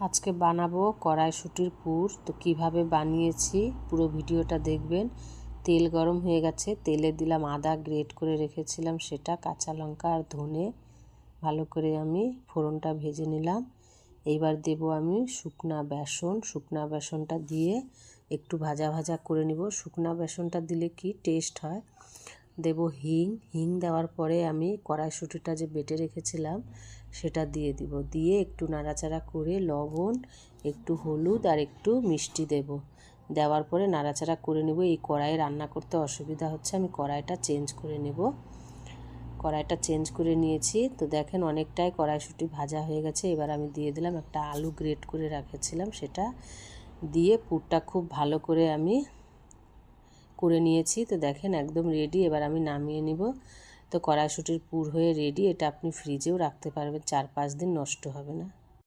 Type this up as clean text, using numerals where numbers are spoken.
আজকে বানাবো কড়াইশুঁটির পুর। তো কিভাবে বানিয়েছি পুরো ভিডিওটা দেখবেন। তেল গরম হয়ে গেছে, তেলে দিলাম আদা গ্রেট করে রেখেছিলাম সেটা, কাঁচা লঙ্কা আর ধনে ভালো করে আমি ফোড়নটা ভেজে নিলাম। এইবার দেব আমি শুকনা বেসনটা দিয়ে একটু ভাজা ভাজা করে নিব। শুকনা বেসনটা দিলে কি টেস্ট হয়। দেব হিং দেওয়ার পরে আমি কড়াইশুঁটিটা যে বেটে রেখেছিলাম সেটা দিয়ে দিব, দিয়ে একটু নাড়াচাড়া করে লবণ, একটু হলুদ আর একটু মিষ্টি দেওয়ার পরে নাড়াচাড়া করে নেব। এই কড়াইয়ে রান্না করতে অসুবিধা হচ্ছে, আমি কড়াইটা চেঞ্জ করে নেব। কড়াইটা চেঞ্জ করে নিয়েছি। তো দেখেন অনেকটাই কড়াইশুঁটি ভাজা হয়ে গেছে। এবার আমি দিয়ে দিলাম একটা আলু গ্রেট করে রেখেছিলাম সেটা দিয়ে পুরটা খুব ভালো করে আমি করে নিয়েছি। তো দেখেন একদম রেডি। এবার আমি নামিয়ে নিব। তো কড়াইশুঁটির পুর হয়ে রেডি। এটা আপনি ফ্রিজেও রাখতে পারবেন, 4-5 দিন নষ্ট হবে না।